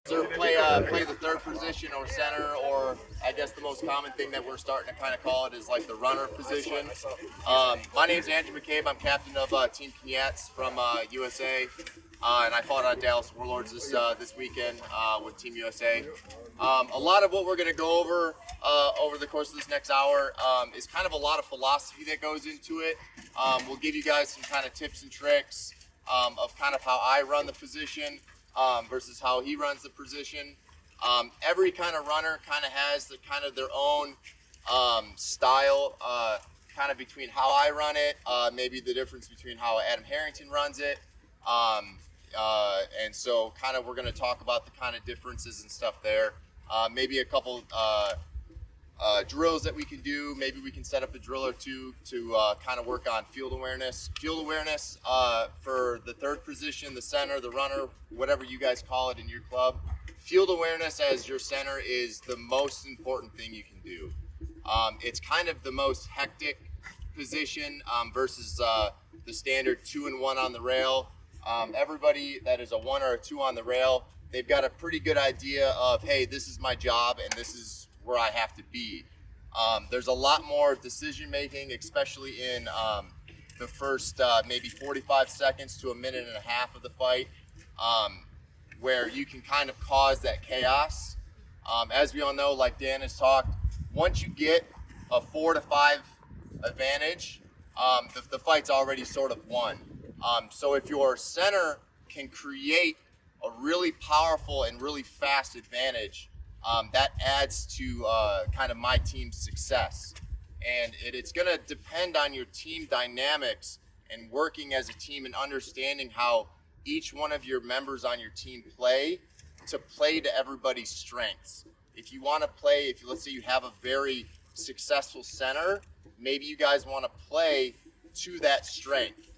Or play the third position or center, or I guess the most common thing that we're starting to kind of call it is like the runner position. My name's Andrew McCabe. I'm captain of Team Kniats from USA, and I fought on Dallas Warlords this weekend with Team USA. A lot of what we're going to go over the course of this next hour is kind of a lot of philosophy that goes into it. We'll give you guys some kind of tips and tricks of kind of how I run the position. Versus how he runs the position. Every kind of runner kind of has their own style, kind of between how I run it, maybe the difference between how Adam Harrington runs it, and so kind of we're going to talk about the kind of differences and stuff there. Maybe a couple drills that we can do. Maybe we can set up a drill or two to kind of work on field awareness. Field awareness for the third position, the center, the runner, whatever you guys call it in your club. Field awareness as your center is the most important thing you can do. It's kind of the most hectic position versus the standard 2 and 1 on the rail. Everybody that is a 1 or a 2 on the rail, they've got a pretty good idea of, hey, this is my job and this is where I have to be. There's a lot more decision making, especially in the first maybe 45 seconds to a minute and a half of the fight, where you can kind of cause that chaos. As we all know, like Dan has talked, once you get a 4 to 5 advantage, the fight's already sort of won. So if your center can create a really powerful and really fast advantage, that adds to kind of my team's success. And it's going to depend on your team dynamics and working as a team and understanding how each one of your members on your team play to everybody's strengths. If you want to play, let's say you have a very successful center, maybe you guys want to play to that strength.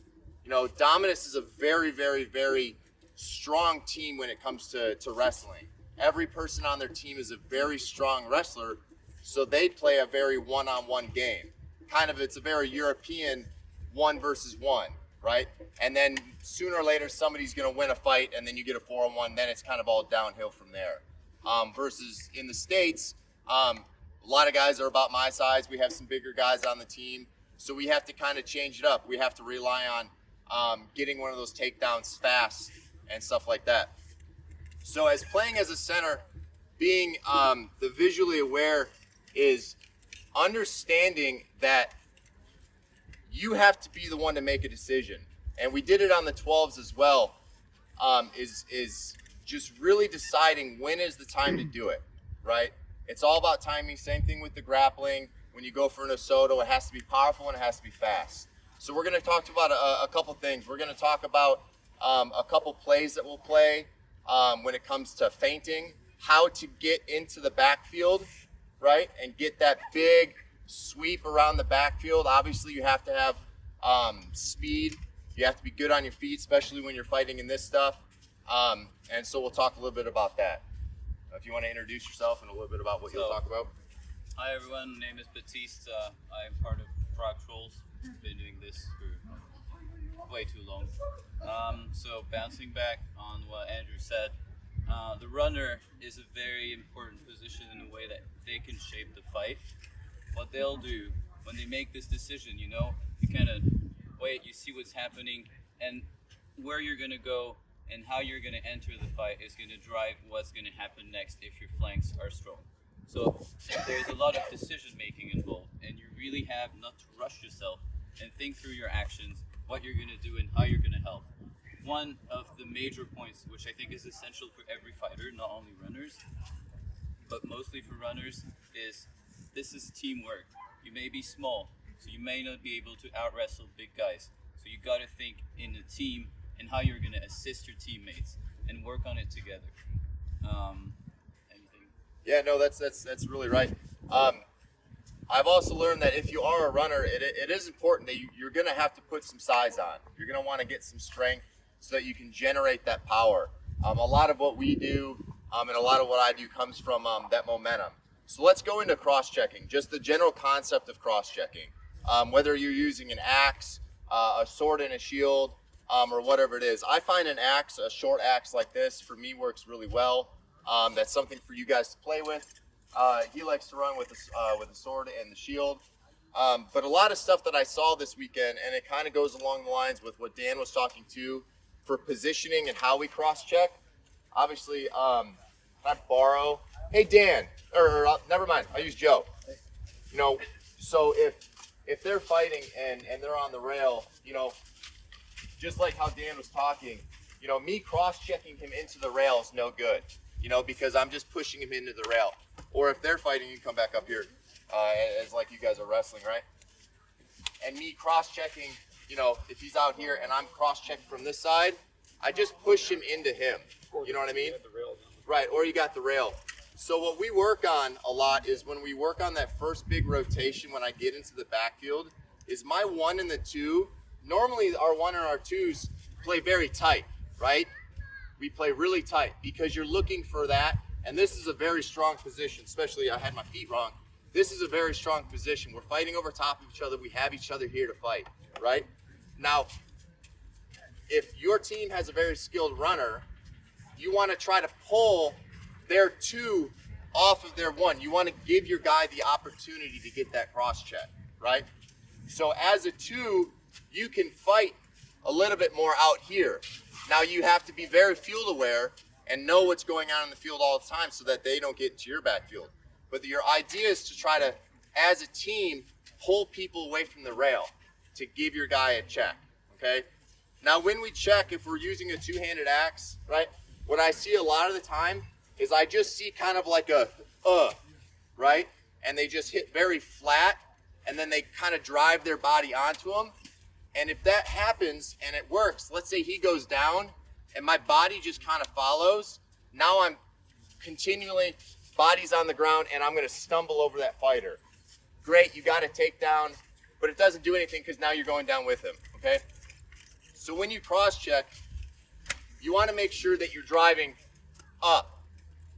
You know, Dominus is a very, very, very strong team when it comes to wrestling. Every person on their team is a very strong wrestler, so they play a very one-on-one game. It's a very European 1 versus 1, right? And then sooner or later, somebody's going to win a fight, and then you get a 4-on-1, then it's kind of all downhill from there. Versus in the States, a lot of guys are about my size. We have some bigger guys on the team, so we have to kind of change it up. We have to rely on getting one of those takedowns fast and stuff like that. So as playing as a center, being the visually aware is understanding that you have to be the one to make a decision. And we did it on the 12s as well, is just really deciding when is the time to do it, right? It's all about timing. Same thing with the grappling. When you go for an Osoto, it has to be powerful and it has to be fast. So we're going to talk about a couple things. We're going to talk about a couple plays that we'll play. When it comes to feinting, how to get into the backfield, right, and get that big sweep around the backfield. Obviously, you have to have speed. You have to be good on your feet, especially when you're fighting in this stuff. And so we'll talk a little bit about that. If you want to introduce yourself and a little bit about what you'll talk about. Hi, everyone. My name is Baptiste. I'm part of Frog Trolls. Been doing this for way too long. So bouncing back on what Andrew said, the runner is a very important position in a way that they can shape the fight. What they'll do when they make this decision, you kind of wait, you see what's happening, and where you're going to go and how you're going to enter the fight is going to drive what's going to happen next if your flanks are strong. So there's a lot of decision making involved, and you really have not to rush yourself and think through your actions, what you're going to do and how you're going to help. One of the major points, which I think is essential for every fighter, not only runners, but mostly for runners, is this is teamwork. You may be small, so you may not be able to out-wrestle big guys. So you got to think in a team and how you're going to assist your teammates and work on it together. Anything? Yeah, no, that's really right. I've also learned that if you are a runner, it is important that you're going to have to put some size on. You're going to want to get some strength so that you can generate that power. A lot of what we do and a lot of what I do comes from that momentum. So let's go into cross-checking, just the general concept of cross-checking. Whether you're using an axe, a sword and a shield, or whatever it is. I find an axe, a short axe like this, for me works really well. That's something for you guys to play with. He likes to run with the sword and the shield. But a lot of stuff that I saw this weekend, and it kind of goes along the lines with what Dan was talking to for positioning and how we cross-check. Obviously, can I borrow? Hey, Dan, or never mind, I'll use Joe. You know, so if they're fighting and they're on the rail, you know, just like how Dan was talking, you know, me cross-checking him into the rail is no good, you know, because I'm just pushing him into the rail. Or if they're fighting, you come back up here, as like you guys are wrestling, right? And me cross-checking, you know, if he's out here and I'm cross-checked from this side, I just push him into him. You know what I mean? Right, or you got the rail. So what we work on a lot is when we work on that first big rotation when I get into the backfield, is my 1 and the 2. Normally our 1 and our 2s play very tight, right? We play really tight because you're looking for that. And this is a very strong position, especially I had my feet wrong. This is a very strong position. We're fighting over top of each other. We have each other here to fight, right? Now, if your team has a very skilled runner, you want to try to pull their 2 off of their 1. You want to give your guy the opportunity to get that cross check, right? So as a 2, you can fight a little bit more out here. Now you have to be very field aware and know what's going on in the field all the time so that they don't get into your backfield. But your idea is to try to, as a team, pull people away from the rail to give your guy a check, okay? Now when we check, if we're using a 2-handed axe, right, what I see a lot of the time is I just see kind of like a, right? And they just hit very flat, and then they kind of drive their body onto them. And if that happens and it works, let's say he goes down and my body just kind of follows, now I'm continually, body's on the ground, and I'm going to stumble over that fighter. Great, you got a takedown, but it doesn't do anything because now you're going down with him, okay? So when you cross-check, you want to make sure that you're driving up.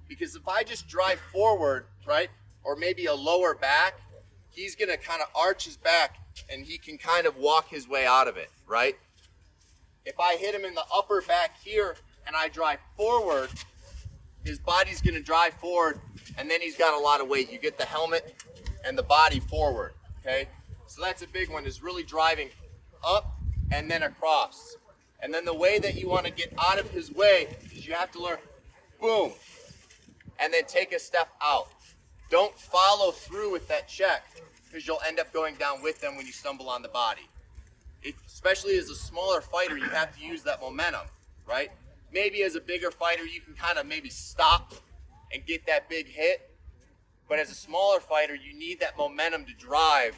Because if I just drive forward, right, or maybe a lower back, he's going to kind of arch his back and he can kind of walk his way out of it, right? If I hit him in the upper back here and I drive forward, his body's going to drive forward, and then he's got a lot of weight. You get the helmet and the body forward, okay? So that's a big one, is really driving up and then across. And then the way that you want to get out of his way is you have to learn, boom, and then take a step out. Don't follow through with that check because you'll end up going down with them when you stumble on the body. Especially as a smaller fighter, you have to use that momentum, right? Maybe as a bigger fighter, you can kind of maybe stop and get that big hit. But as a smaller fighter, you need that momentum to drive.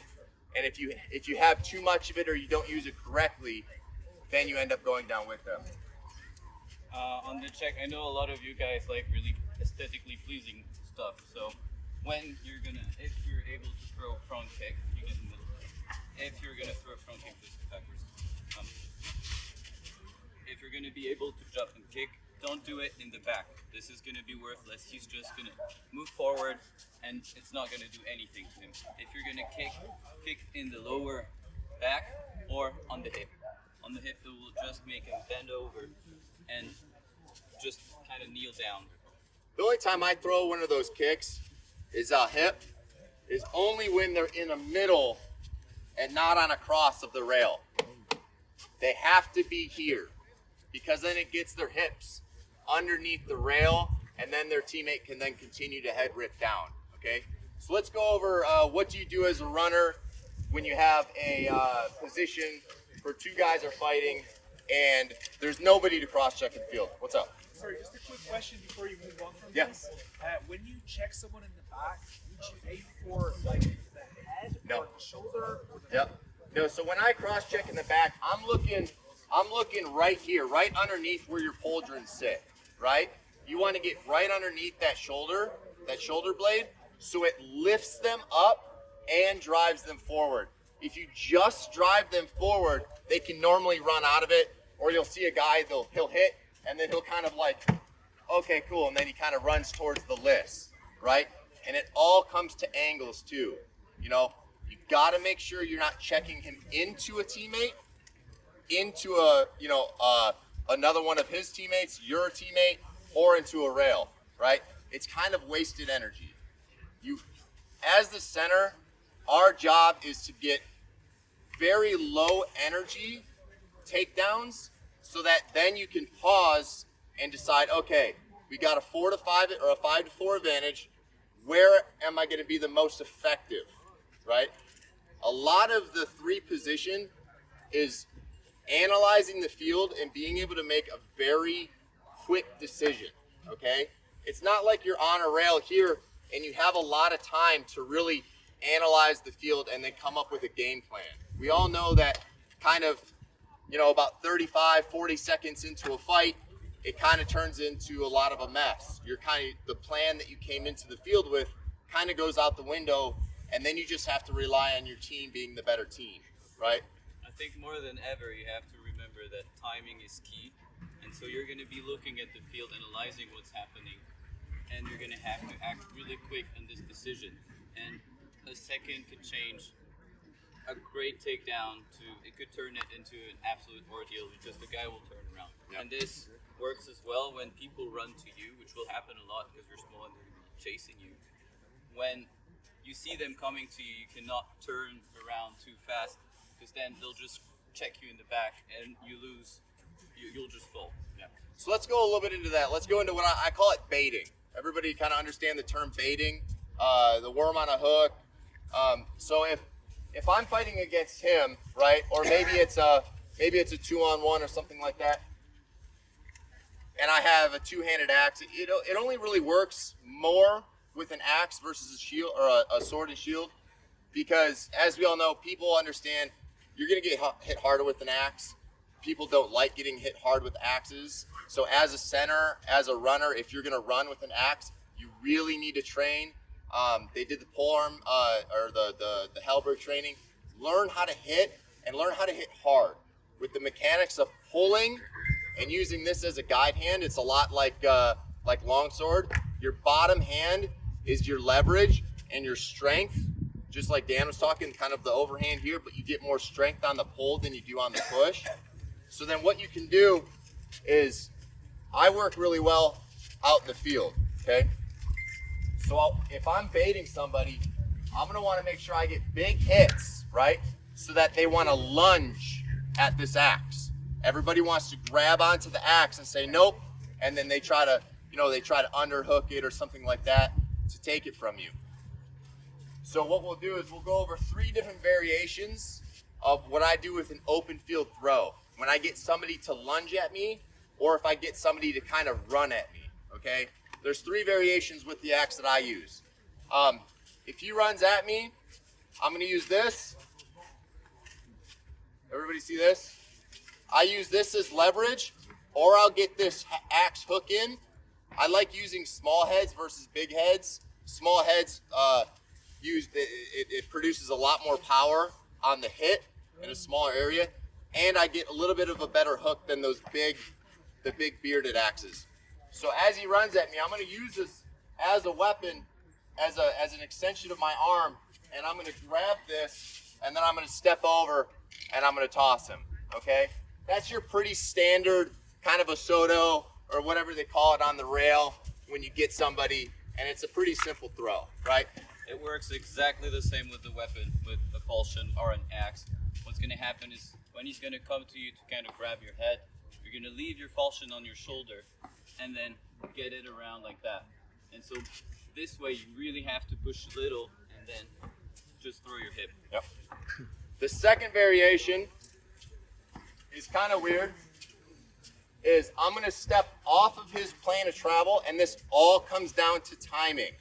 And if you have too much of it or you don't use it correctly, then you end up going down with them. On the check, I know a lot of you guys like really aesthetically pleasing stuff. So when if you're able to throw a front kick, you can. If you're gonna throw a front kick, just backwards. If you're gonna be able to jump and kick, don't do it in the back. This is gonna be worthless. He's just gonna move forward, and it's not gonna do anything to him. If you're gonna kick in the lower back or on the hip. On the hip, it will just make him bend over and just kind of kneel down. The only time I throw one of those kicks is a hip, is only when they're in the middle and not on a cross of the rail. They have to be here because then it gets their hips underneath the rail, and then their teammate can then continue to head rip down, okay? So let's go over what do you do as a runner when you have a position where 2 guys are fighting and there's nobody to cross-check in the field. What's up? Sorry, just a quick question before you move on from Yeah. this. When you check someone in the back, would you aim for like the head No. or the shoulder? Or the Yep. No, so when I cross-check in the back, I'm looking right here, right underneath where your pauldrons sit, right? You want to get right underneath that shoulder blade, so it lifts them up and drives them forward. If you just drive them forward, they can normally run out of it, or you'll see a guy, he'll hit, and then he'll kind of like, okay, cool, and then he kind of runs towards the list, right? And it all comes to angles too. You know, you got to make sure you're not checking him into a teammate, into a, another one of his teammates, your teammate, or into a rail, right? right? It's kind of wasted energy. As the center, our job is to get very low energy takedowns so that then you can pause and decide, okay, we got a 4-5 or a 5-4 advantage. Where am I going to be the most effective, right? A lot of the 3 position is analyzing the field and being able to make a very quick decision, okay? It's not like you're on a rail here and you have a lot of time to really analyze the field and then come up with a game plan. We all know that kind of, about 35, 40 seconds into a fight, it kind of turns into a lot of a mess. The plan that you came into the field with kind of goes out the window, and then you just have to rely on your team being the better team, right? I think more than ever, you have to remember that timing is key. And so you're going to be looking at the field, analyzing what's happening, and you're going to have to act really quick on this decision. And a second could change a great takedown it could turn it into an absolute ordeal because the guy will turn around. Yep. And this works as well when people run to you, which will happen a lot because you're small and they're chasing you. When you see them coming to you, you cannot turn around too fast because then they'll just check you in the back and you lose. You'll just fall. Yeah. So let's go a little bit into that. Let's go into what I call it baiting. Everybody kind of understand the term baiting, the worm on a hook. So if I'm fighting against him, right, or maybe it's a 2-on-1 or something like that, and I have a 2-handed axe, it only really works more with an axe versus a shield or a sword and shield, because as we all know, people understand you're going to get hit harder with an axe. People don't like getting hit hard with axes. So as a center, as a runner, if you're going to run with an axe, you really need to train. They did the polearm or the Hellberg training. Learn how to hit and learn how to hit hard. With the mechanics of pulling and using this as a guide hand, it's a lot like longsword. Your bottom hand is your leverage and your strength. Just like Dan was talking, kind of the overhand here, but you get more strength on the pull than you do on the push. So then what you can do is, I work really well out in the field, okay? So if I'm baiting somebody, I'm going to want to make sure I get big hits, right? So that they want to lunge at this axe. Everybody wants to grab onto the axe and say nope, and then they try to underhook it or something like that to take it from you. So what we'll do is we'll go over 3 different variations of what I do with an open field throw. When I get somebody to lunge at me, or if I get somebody to kind of run at me, okay? There's 3 variations with the axe that I use. If he runs at me, I'm going to use this. Everybody see this? I use this as leverage, or I'll get this axe hook in. I like using small heads versus big heads. Small heads, it produces a lot more power on the hit in a smaller area, and I get a little bit of a better hook than the big bearded axes. So as he runs at me, I'm going to use this as a weapon, as an extension of my arm, and I'm going to grab this, and then I'm going to step over, and I'm going to toss him, okay? That's your pretty standard kind of a Soto, or whatever they call it on the rail when you get somebody, and it's a pretty simple throw, right? It works exactly the same with the weapon, with a falchion or an axe. What's going to happen is when he's going to come to you to kind of grab your head, you're going to leave your falchion on your shoulder and then get it around like that. And so this way you really have to push a little and then just throw your hip. Yep. The second variation is kind of weird. Is I'm going to step off of his plane of travel, and this all comes down to timing,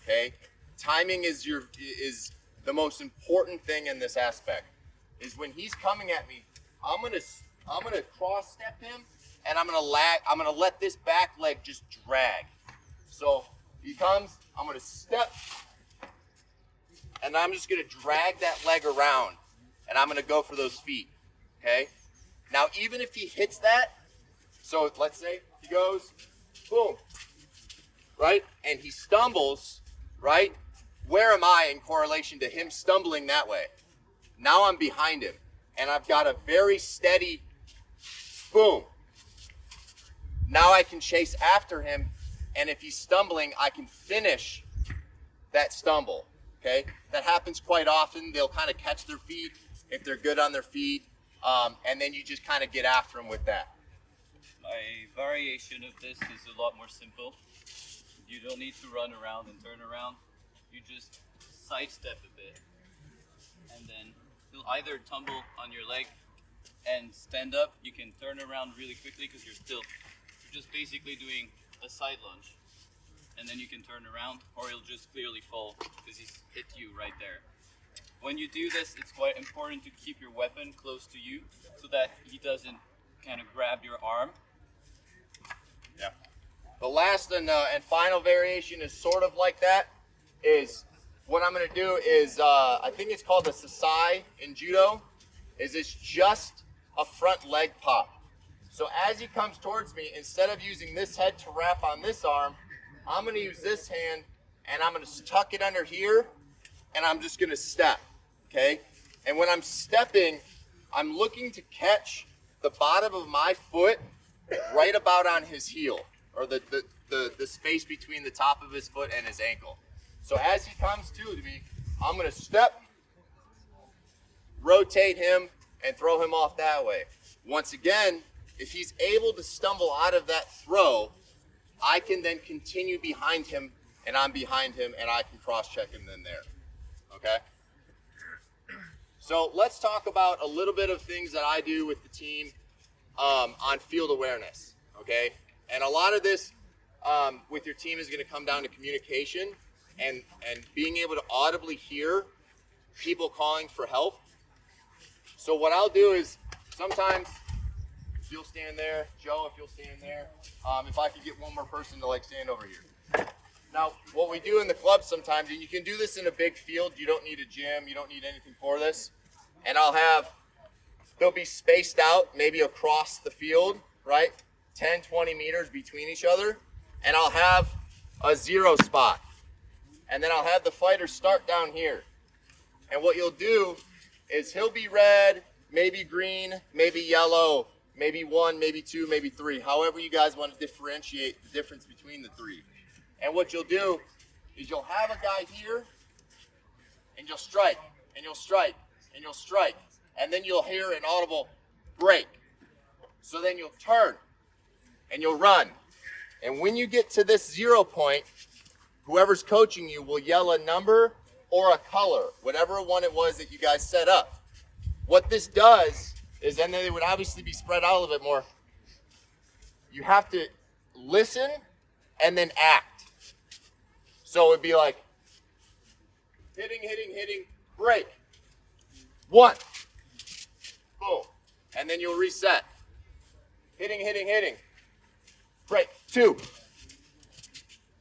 okay? Timing is the most important thing in this aspect. Is when he's coming at me, I'm gonna cross step him, and I'm gonna let this back leg just drag. So he comes, I'm gonna step, and I'm just gonna drag that leg around, and I'm gonna go for those feet, okay? Now even if he hits that, so let's say he goes, boom, right? And he stumbles, right? Where am I in correlation to him stumbling that way? Now I'm behind him, and I've got a very steady boom. Now I can chase after him and if he's stumbling, I can finish that stumble, okay? That happens quite often. They'll kind of catch their feet if they're good on their feet, and then you just kind of get after them with that. A variation of this is a lot more simple. You don't need to run around and turn around. You just sidestep a bit, and then you'll either tumble on your leg and stand up. You can turn around really quickly because you're just basically doing a side lunge, and then you can turn around, or you'll just clearly fall because he's hit you right there. When you do this, it's quite important to keep your weapon close to you so that he doesn't kind of grab your arm. Yeah. The last and final variation is sort of like that. Is what I'm going to do is I think it's called the sasai in judo. Is it's just a front leg pop. So as he comes towards me, instead of using this head to wrap on this arm, I'm going to use this hand and I'm going to tuck it under here, and I'm just going to step. Okay. And when I'm stepping, I'm looking to catch the bottom of my foot right about on his heel, or the space between the top of his foot and his ankle. So as he comes to me, I'm going to step, rotate him, and throw him off that way. Once again, if he's able to stumble out of that throw, I can then continue behind him, and I'm behind him, and I can cross-check him then there. Okay? So let's talk about a little bit of things that I do with the team on field awareness. Okay? And a lot of this with your team is going to come down to communication and being able to audibly hear people calling for help. So what I'll do is sometimes, if you'll stand there, Joe, if you'll stand there, if I could get one more person to like stand over here. Now, what we do in the club sometimes, and you can do this in a big field, you don't need a gym, you don't need anything for this, and they'll be spaced out maybe across the field, right? 10, 20 meters between each other, and I'll have a 0 spot. And then I'll have the fighter start down here. And what you'll do is he'll be red, maybe green, maybe yellow, maybe 1, maybe 2, maybe 3, however you guys want to differentiate the difference between the 3. And what you'll do is you'll have a guy here, and you'll strike, and you'll strike, and you'll strike, and then you'll hear an audible break. So then you'll turn, and you'll run. And when you get to this 0 point, whoever's coaching you will yell a number or a color, whatever one it was that you guys set up. What this does is, and then they would obviously be spread out a little bit more, you have to listen and then act. So it'd be like, hitting, hitting, hitting, break. 1, boom, and then you'll reset. Hitting, hitting, hitting, break. 2,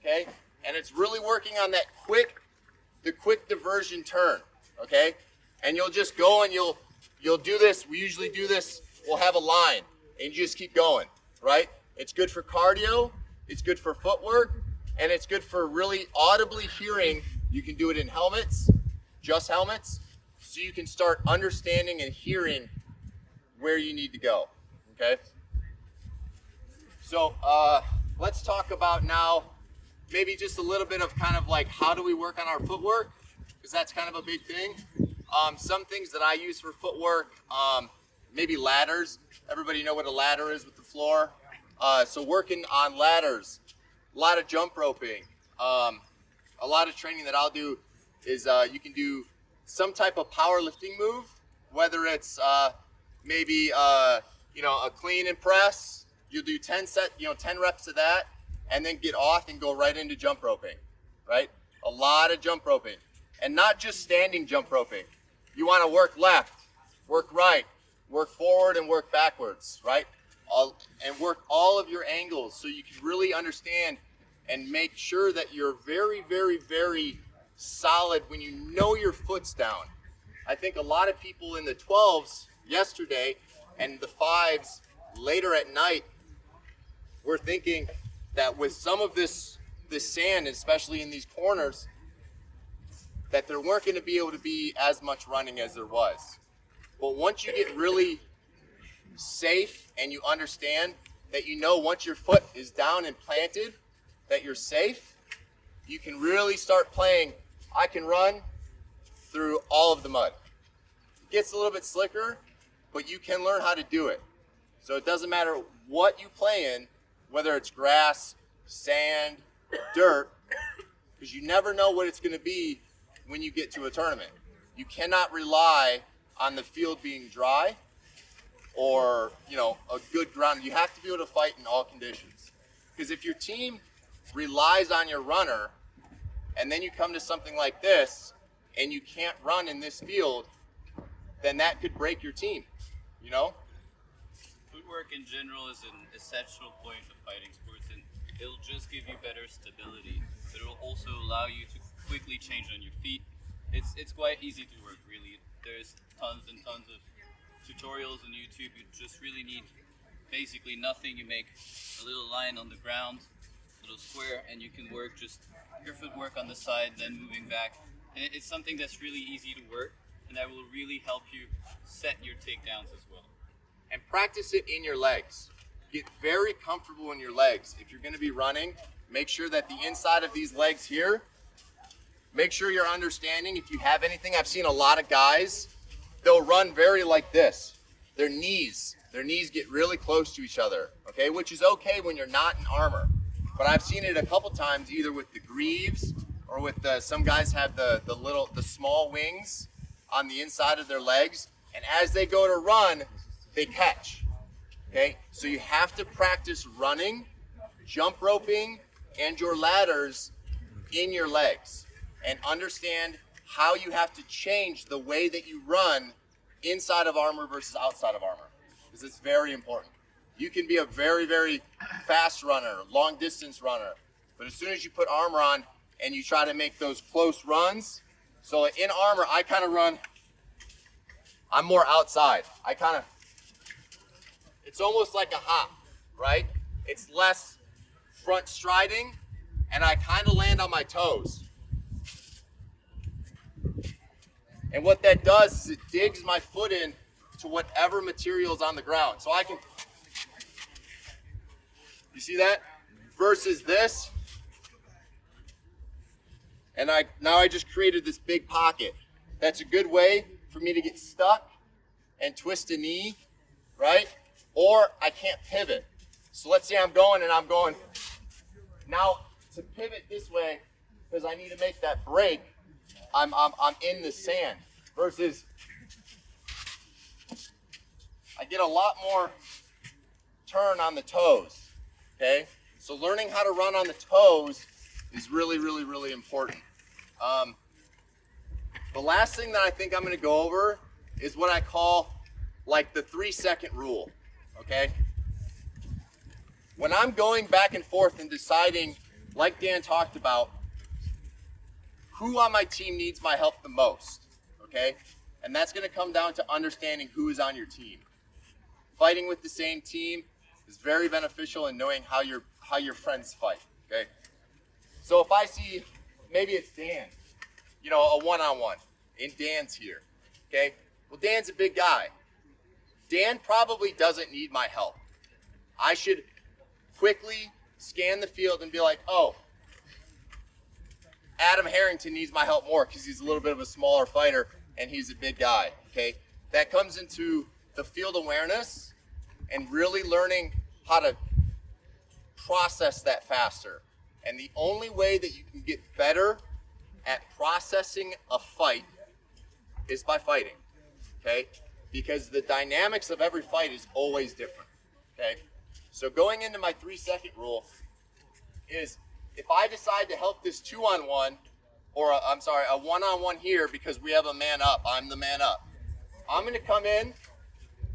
okay? And it's really working on the quick diversion turn, okay? And you'll just go and you'll do this. We usually do this. We'll have a line, and you just keep going, right? It's good for cardio. It's good for footwork, and it's good for really audibly hearing. You can do it in helmets, just helmets, so you can start understanding and hearing where you need to go, okay? So let's talk about now maybe just a little bit of kind of like how do we work on our footwork, because that's kind of a big thing. Some things that I use for footwork, maybe ladders. Everybody know what a ladder is with the floor. So working on ladders, a lot of jump roping. A lot of training that I'll do is you can do some type of powerlifting move, whether it's maybe a clean and press. You'll do 10 reps of that, and then get off and go right into jump roping, right? A lot of jump roping, and not just standing jump roping. You want to work left, work right, work forward, and work backwards, right? And work all of your angles so you can really understand and make sure that you're very, very, very solid when you know your foot's down. I think a lot of people in the 12s yesterday and the 5s later at night were thinking that with some of this sand, especially in these corners, that there weren't going to be able to be as much running as there was. But once you get really safe and you understand that once your foot is down and planted, that you're safe, you can really start playing, I can run through all of the mud. It gets a little bit slicker, but you can learn how to do it. So it doesn't matter what you play in, whether it's grass, sand, dirt, because you never know what it's going to be when you get to a tournament. You cannot rely on the field being dry or, a good ground. You have to be able to fight in all conditions. Because if your team relies on your runner and then you come to something like this and you can't run in this field, then that could break your team, Footwork in general is an essential point of fighting sports, and it'll just give you better stability, but it will also allow you to quickly change on your feet. It's quite easy to work, really. There's tons and tons of tutorials on YouTube. You just really need basically nothing. You make a little line on the ground, a little square, and you can work just your footwork on the side, then moving back. And it's something that's really easy to work, and that will really help you set your takedowns as well. And practice it in your legs. Get very comfortable in your legs. If you're going to be running, make sure that the inside of these legs here, make sure you're understanding. If you have anything, I've seen a lot of guys, they'll run very like this. Their knees get really close to each other, okay? Which is okay when you're not in armor. But I've seen it a couple times either with the greaves or with some guys have the small wings on the inside of their legs. And as they go to run, they catch, okay? So you have to practice running, jump roping, and your ladders in your legs and understand how you have to change the way that you run inside of armor versus outside of armor, because it's very important. You can be a very, very fast runner, long distance runner, but as soon as you put armor on and you try to make those close runs, so in armor, I kind of run, I'm more outside. It's almost like a hop, right? It's less front striding, and I kind of land on my toes. And what that does is it digs my foot in to whatever material is on the ground. So I can, you see that? Versus this, and now I just created this big pocket. That's a good way for me to get stuck and twist a knee, right? Or I can't pivot. So let's say I'm going. Now to pivot this way, because I need to make that break, I'm in the sand. Versus I get a lot more turn on the toes, okay? So learning how to run on the toes is really, really, really important. The last thing that I think I'm gonna go over is what I call like the 3-second rule, okay? When I'm going back and forth and deciding, like Dan talked about, who on my team needs my help the most, okay? And that's gonna come down to understanding who is on your team. Fighting with the same team is very beneficial in knowing how your friends fight, okay? So if I see, maybe it's Dan, a one-on-one, and Dan's here, okay? Well, Dan's a big guy. Dan probably doesn't need my help. I should quickly scan the field and be like, oh, Adam Harrington needs my help more because he's a little bit of a smaller fighter and he's a big guy, okay? That comes into the field awareness and really learning how to process that faster. And the only way that you can get better at processing a fight is by fighting, okay? Because the dynamics of every fight is always different, okay? So going into my 3-second rule is if I decide to help this 2-on-1, or a one-on-one here because we have a man up, I'm the man up. I'm gonna come in,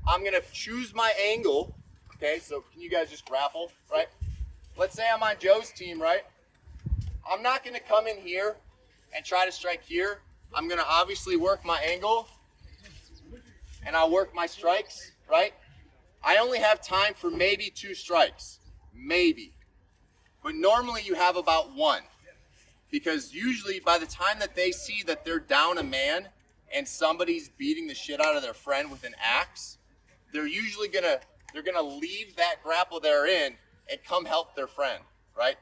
I'm gonna choose my angle, okay? So can you guys just grapple, right? Let's say I'm on Joe's team, right? I'm not gonna come in here and try to strike here. I'm gonna obviously work my angle and I'll work my strikes, right? I only have time for maybe 2 strikes, maybe. But normally you have about 1. Because usually by the time that they see that they're down a man and somebody's beating the shit out of their friend with an axe, they're usually gonna leave that grapple they're in and come help their friend, right?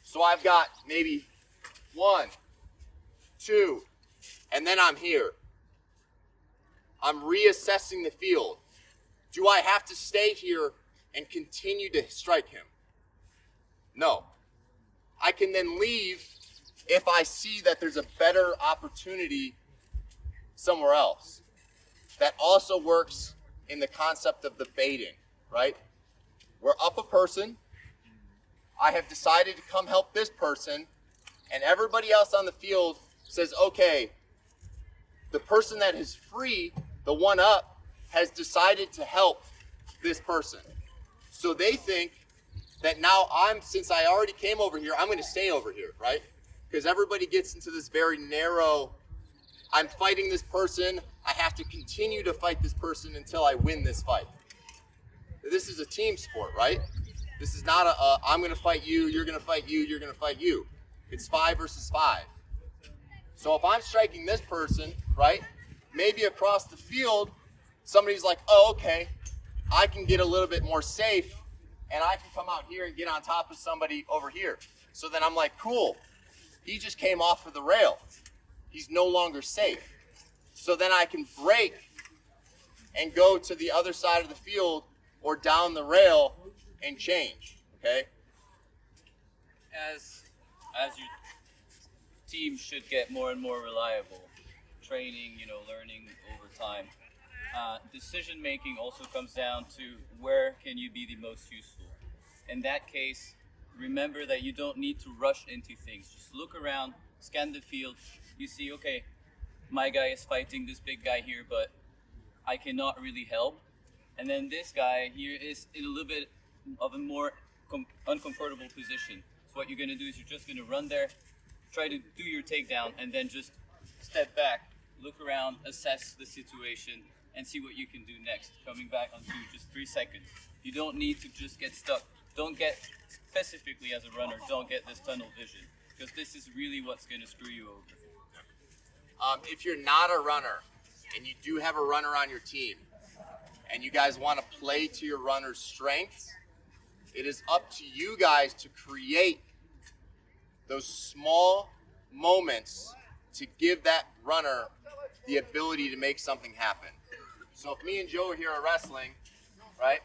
So I've got maybe 1, 2, and then I'm here. I'm reassessing the field. Do I have to stay here and continue to strike him? No. I can then leave if I see that there's a better opportunity somewhere else. That also works in the concept of the baiting, right? We're up a person. I have decided to come help this person, and everybody else on the field says, okay, the person that is free, the one up, has decided to help this person. So they think that now since I already came over here, I'm going to stay over here, right? Because everybody gets into this very narrow, I'm fighting this person, I have to continue to fight this person until I win this fight. This is a team sport, right? This is not I'm going to fight you, you're going to fight you, you're going to fight you. It's 5 versus 5. So if I'm striking this person, right, maybe across the field, somebody's like, oh, okay, I can get a little bit more safe, and I can come out here and get on top of somebody over here. So then I'm like, cool, he just came off of the rail. He's no longer safe. So then I can break and go to the other side of the field or down the rail and change, okay? As your team should get more and more reliable, training, learning over time, decision making also comes down to where can you be the most useful. In that case, remember that you don't need to rush into things. Just look around, scan the field. You see, okay, my guy is fighting this big guy here, but I cannot really help. And then this guy here is in a little bit of a more uncomfortable position. So what you're going to do is you're just going to run there, try to do your takedown, and then just step back, look around, assess the situation, and see what you can do next. Coming back onto just 3 seconds. You don't need to just get stuck. Don't get, specifically as a runner, don't get this tunnel vision, because this is really what's going to screw you over. If you're not a runner and you do have a runner on your team and you guys want to play to your runner's strengths, it is up to you guys to create those small moments to give that runner the ability to make something happen. So if me and Joe here are wrestling, right,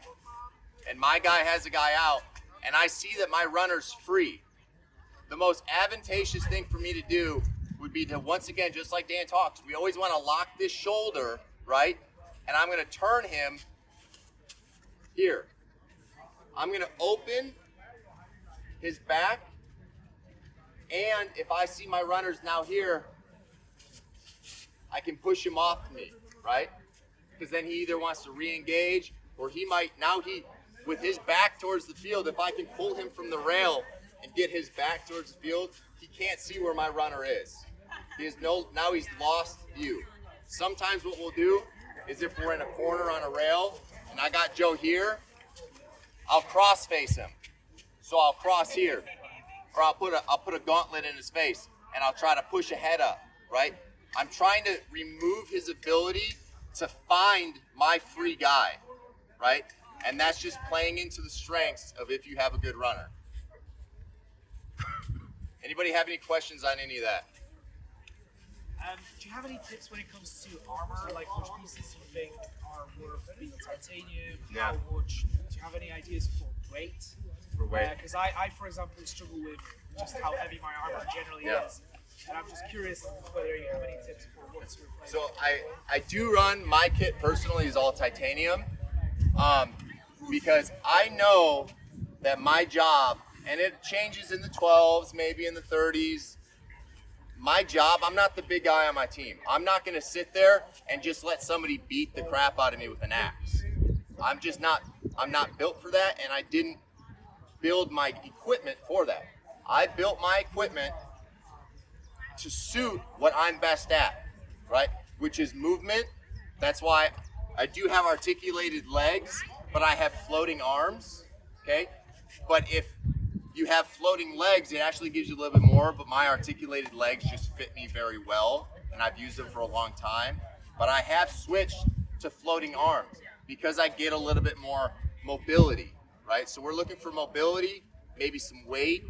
and my guy has a guy out, and I see that my runner's free, the most advantageous thing for me to do would be to, once again, just like Dan talks, we always want to lock this shoulder, right? And I'm going to turn him here. I'm going to open his back, and if I see my runner's now here, I can push him off me, right? Because then he either wants to re-engage, or he might, with his back towards the field, if I can pull him from the rail and get his back towards the field, he can't see where my runner is. Now he's lost view. Sometimes what we'll do is if we're in a corner on a rail and I got Joe here, I'll cross face him. So I'll cross here, or I'll put a gauntlet in his face and I'll try to push a head up, right? I'm trying to remove his ability to find my free guy, right? And that's just playing into the strengths of if you have a good runner. Anybody have any questions on any of that? Do you have any tips when it comes to armor? Like which pieces you think are worth being titanium? Yeah. How much? Do you have any ideas for weight? For weight? Because I, for example, struggle with just how heavy my armor generally is. And I'm just curious whether you have any tips for what to replace. So I do run, my kit personally is all titanium, because I know that my job, and it changes in the 12s, maybe in the 30s, my job, I'm not the big guy on my team. I'm not going to sit there and just let somebody beat the crap out of me with an axe. I'm not built for that, and I didn't build my equipment for that. I built my equipment to suit what I'm best at, right? Which is movement. That's why I do have articulated legs, but I have floating arms, okay? But if you have floating legs, it actually gives you a little bit more, but my articulated legs just fit me very well, and I've used them for a long time. But I have switched to floating arms because I get a little bit more mobility, right? So we're looking for mobility, maybe some weight,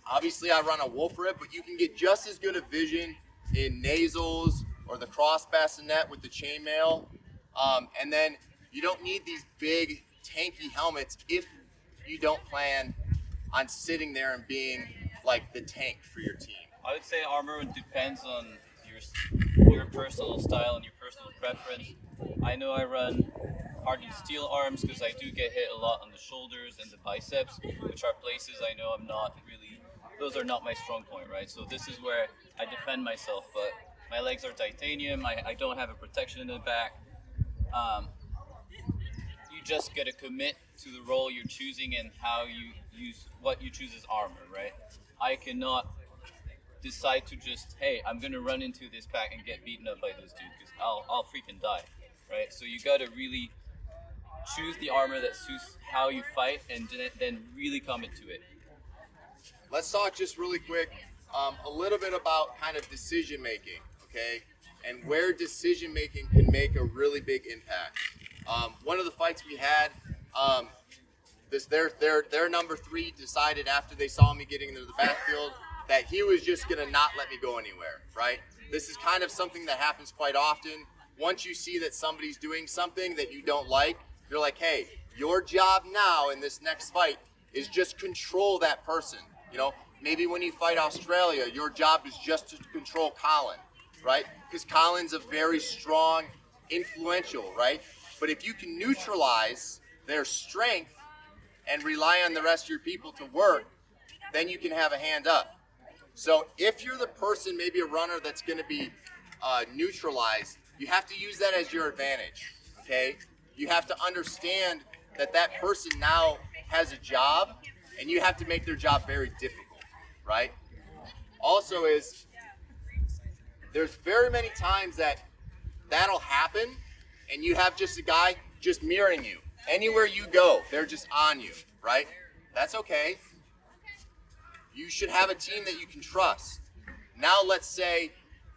Obviously, I run a wolf rib, but you can get just as good a vision in nasals or the cross bassinet with the chainmail. And then you don't need these big, tanky helmets if you don't plan on sitting there and being like the tank for your team. I would say armor depends on your personal style and your personal preference. I know I run hardened steel arms because I do get hit a lot on the shoulders and the biceps, which are places I know I'm not really, those are not my strong point, right? So this is where I defend myself, but my legs are titanium, I don't have a protection in the back. You just gotta commit to the role you're choosing and how you use what you choose as armor, right? I cannot decide to just, hey, I'm gonna run into this pack and get beaten up by this dude because I'll freaking die, right? So you gotta really choose the armor that suits how you fight and then really commit to it. Let's talk just really quick a little bit about kind of decision making, okay? And where decision making can make a really big impact. One of the fights we had, their number 3 decided after they saw me getting into the backfield that he was just gonna not let me go anywhere, right? This is kind of something that happens quite often. Once you see that somebody's doing something that you don't like, you're like, hey, your job now in this next fight is just control that person. You know, maybe when you fight Australia, your job is just to control Colin, right? Because Colin's a very strong, influential, right? But if you can neutralize their strength and rely on the rest of your people to work, then you can have a hand up. So if you're the person, maybe a runner that's going to be neutralized, you have to use that as your advantage, okay? You have to understand that that person now has a job, and you have to make their job very difficult, right? Also there's very many times that'll happen, and you have just a guy just mirroring you. Anywhere you go, they're just on you, right? That's okay. You should have a team that you can trust. Now let's say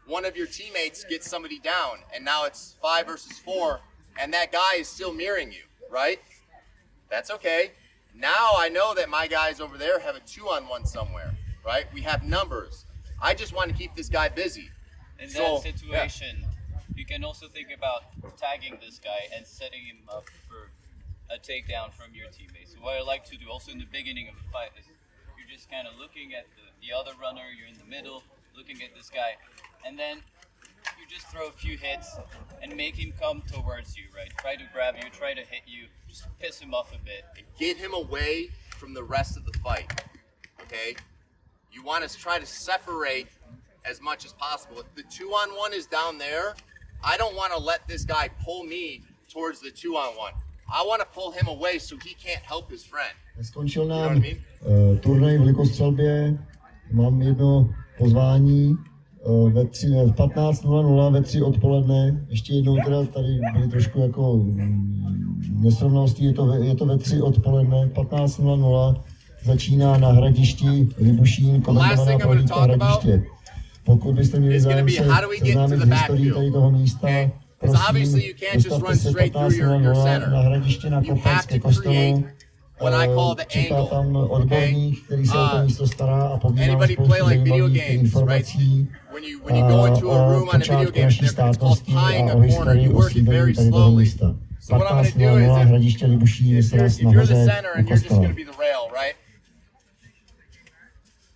one of your teammates gets somebody down, and now it's 5 versus 4, and that guy is still mirroring you, right? That's okay. Now I know that my guys over there have a 2-on-1 somewhere, right? We have numbers. I just want to keep this guy busy. In that situation, you can also think about tagging this guy and setting him up for a takedown from your teammates. So what I like to do also in the beginning of the fight is you're just kind of looking at the other runner, you're in the middle, looking at this guy, and then you just throw a few hits and make him come towards you, right? Try to grab you, try to hit you, just piss him off a bit. Get him away from the rest of the fight, okay? You want to try to separate as much as possible. If the 2-on-1 is down there, I don't want to let this guy pull me towards the 2-on-1. I want to pull him away so he can't help his friend. Skončil nám turnaj v likostřelbě. Mám jedno pozvání v 15:00 ve 3 odpoledne. Ještě jednou teda tady byly trošku jako nesrovnalosti. Je to ve 3 odpoledne, 15:00. Začíná na hradišti Libušín, komentovaná prohlídka hradiště. Pokud byste měli zájem se seznámit s historií tady toho místa, prosím, dostavte se 15:00 na hradiště na kopec ke kostelu. Čeká tam odborník, který se o to místo stará a povídá spoustu zajímavých informací o počátku naší státnosti a o historii osídlení tady toho místa. 15:00 hradiště Libušín, sraz nahoře u kostela.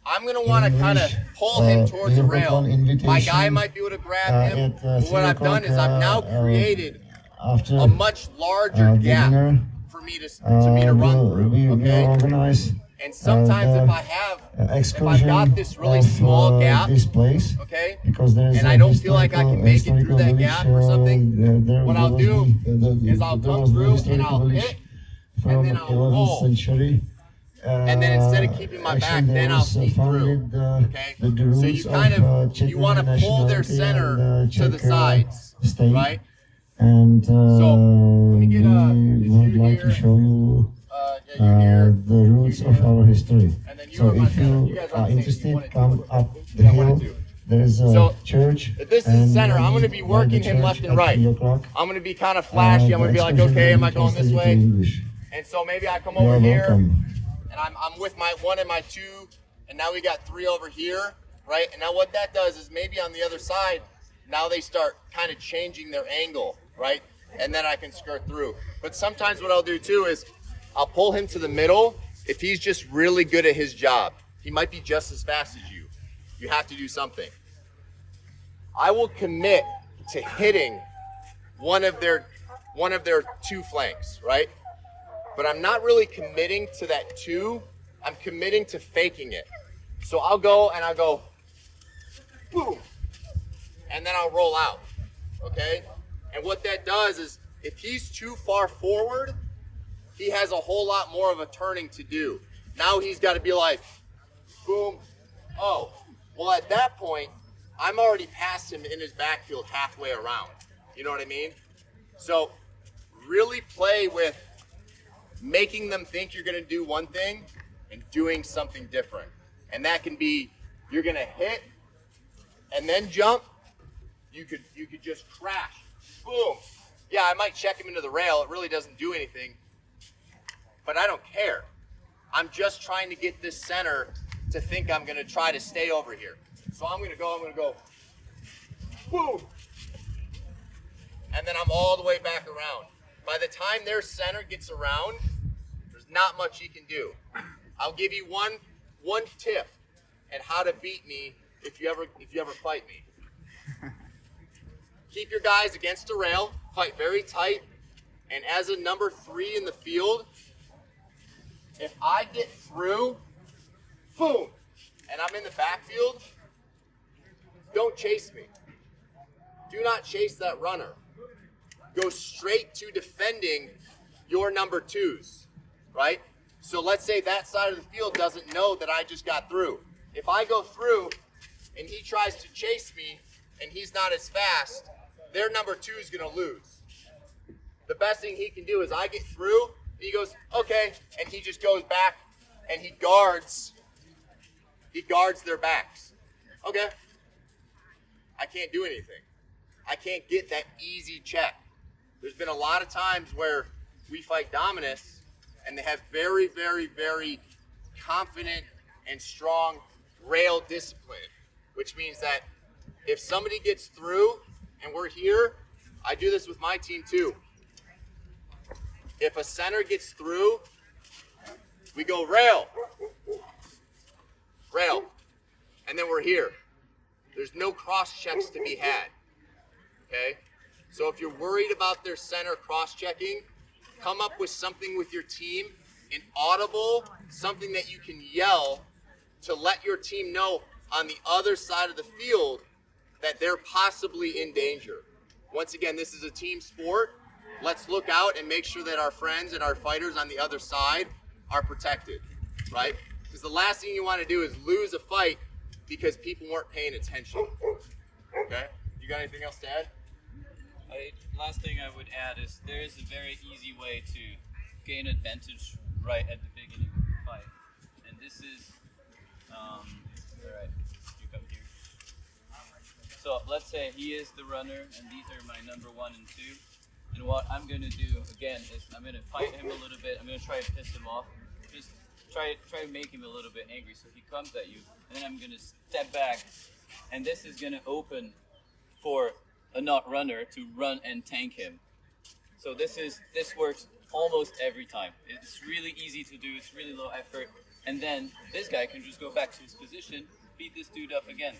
I'm going to want to kind of pull him towards the rail. My guy might be able to grab him. But what I've done is I've now created a much larger gap for me to run through. Okay. And sometimes if I've got this really small gap, okay, and I don't feel like I can make it through that gap or something, what I'll do is I'll come through and I'll hit, and then I'll roll. And then instead of keeping my back, then I'll sneak through, okay? So you kind of, you want to pull their center to the sides, right? And so, let me get we would like to show you the roots of our history. So if you are interested, come up the hill. There is a church. If this is the center, I'm going to be working him left and right. I'm going to be kind of flashy. I'm going to be like, okay, am I going this way? And so maybe I come over here. and I'm with my 1 and my 2, and now we got 3 over here, right? And now what that does is maybe on the other side, now they start kind of changing their angle, right? And then I can skirt through. But sometimes what I'll do too is I'll pull him to the middle if he's just really good at his job. He might be just as fast as you. You have to do something. I will commit to hitting one of their 2 flanks, right? But I'm not really committing to that 2. I'm committing to faking it. So I'll go and I'll go, boom, and then I'll roll out, okay? And what that does is if he's too far forward, he has a whole lot more of a turning to do. Now he's got to be like, boom, oh. Well, at that point, I'm already past him in his backfield halfway around. You know what I mean? So really play with making them think you're going to do one thing and doing something different. And that can be, you're going to hit and then jump. You could just crash. Boom. Yeah, I might check him into the rail. It really doesn't do anything. But I don't care. I'm just trying to get this center to think I'm going to try to stay over here. So I'm going to go, boom. And then I'm all the way back around. By the time their center gets around, there's not much he can do. I'll give you one tip and how to beat me if you ever fight me. Keep your guys against the rail, fight very tight, and as a number 3 in the field, if I get through, boom, and I'm in the backfield, don't chase me. Do not chase that runner. Go straight to defending your number 2s, right? So let's say that side of the field doesn't know that I just got through. If I go through and he tries to chase me and he's not as fast, their number 2 is going to lose. The best thing he can do is I get through, he goes, okay, and he just goes back and he guards their backs. Okay. I can't do anything. I can't get that easy check. There's been a lot of times where we fight Dominus and they have very, very, very confident and strong rail discipline, which means that if somebody gets through and we're here, I do this with my team too. If a center gets through, we go rail, and then we're here. There's no cross checks to be had, okay? So if you're worried about their center cross-checking, come up with something with your team, an audible, something that you can yell to let your team know on the other side of the field that they're possibly in danger. Once again, this is a team sport. Let's look out and make sure that our friends and our fighters on the other side are protected, right? Because the last thing you want to do is lose a fight because people weren't paying attention, okay? You got anything else to add? Last thing I would add is there is a very easy way to gain advantage right at the beginning of the fight. And this is, alright, you come here. So let's say he is the runner and these are my number 1 and 2. And what I'm going to do, again, is I'm going to fight him a little bit. I'm going to try to piss him off. Just try to make him a little bit angry so he comes at you. And then I'm going to step back. And this is going to open for a not runner to run and tank him. So this works almost every time. It's really easy to do. It's really low effort. And then this guy can just go back to his position, beat this dude up again.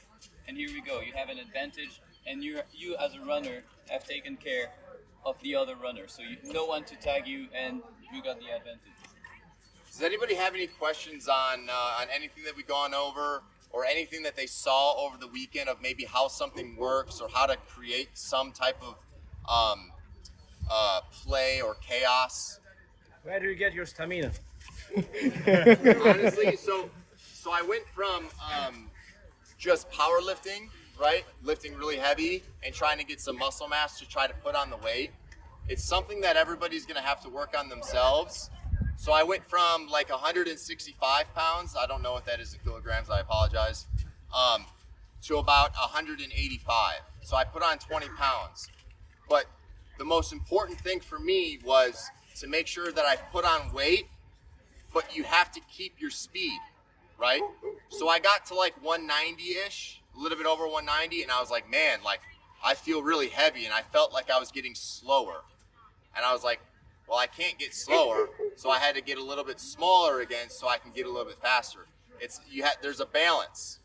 And here we go. You have an advantage. And you as a runner have taken care of the other runner. So no one to tag you and you got the advantage. Does anybody have any questions on anything that we've gone over or anything that they saw over the weekend of maybe how something works or how to create some type of play or chaos? Where do you get your stamina? Honestly, so I went from just powerlifting, right? Lifting really heavy and trying to get some muscle mass to try to put on the weight. It's something that everybody's going to have to work on themselves. So I went from like 165 pounds, I don't know what that is in kilograms, I apologize, to about 185. So I put on 20 pounds. But the most important thing for me was to make sure that I put on weight but you have to keep your speed, right? So I got to like 190-ish, a little bit over 190, and I was like, man, like I feel really heavy, and I felt like I was getting slower. And I was like, well, I can't get slower, so I had to get a little bit smaller again so I can get a little bit faster. There's a balance,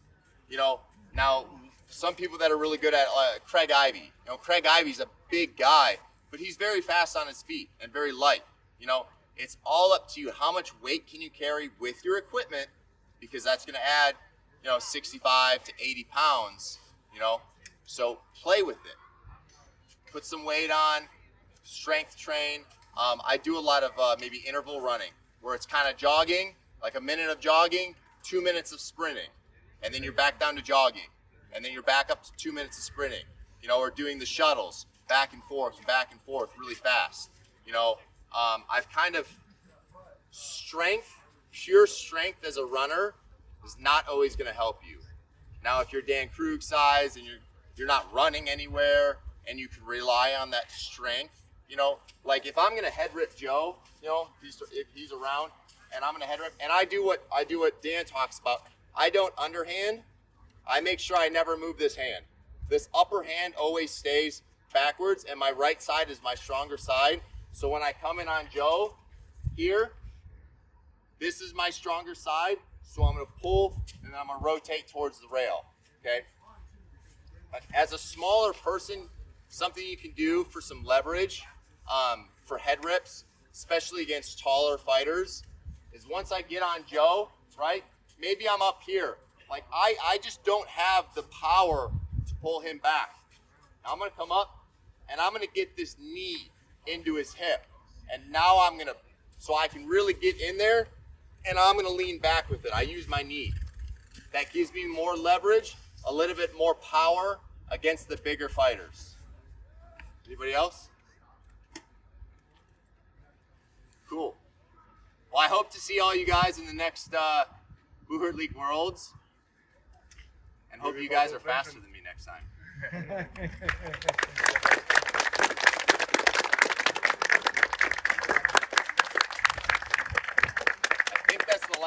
you know. Now, some people that are really good at Craig Ivey. You know, Craig Ivey's a big guy, but he's very fast on his feet and very light. You know, it's all up to you. How much weight can you carry with your equipment? Because that's going to add, 65 to 80 pounds, So play with it. Put some weight on, strength train. I do a lot of maybe interval running where it's kind of jogging, like a minute of jogging, 2 minutes of sprinting. And then you're back down to jogging. And then you're back up to 2 minutes of sprinting. Or doing the shuttles back and forth really fast. I've kind of pure strength as a runner is not always going to help you. Now, if you're Dan Krug size and you're not running anywhere and you can rely on that strength, like if I'm going to head rip Joe, if he's around and I'm going to head rip, and I do what Dan talks about. I don't underhand. I make sure I never move this hand. This upper hand always stays backwards, and my right side is my stronger side. So when I come in on Joe here, this is my stronger side. So I'm going to pull and I'm going to rotate towards the rail. Okay. As a smaller person, something you can do for some leverage for head rips, especially against taller fighters, is once I get on Joe, right? Maybe I'm up here. Like I just don't have the power to pull him back. Now I'm going to come up and I'm going to get this knee into his hip. And now so I can really get in there and I'm going to lean back with it. I use my knee. That gives me more leverage, a little bit more power against the bigger fighters. Anybody else? Cool. Well, I hope to see all you guys in the next Buhurt League Worlds. And hope you guys are faster than me next time.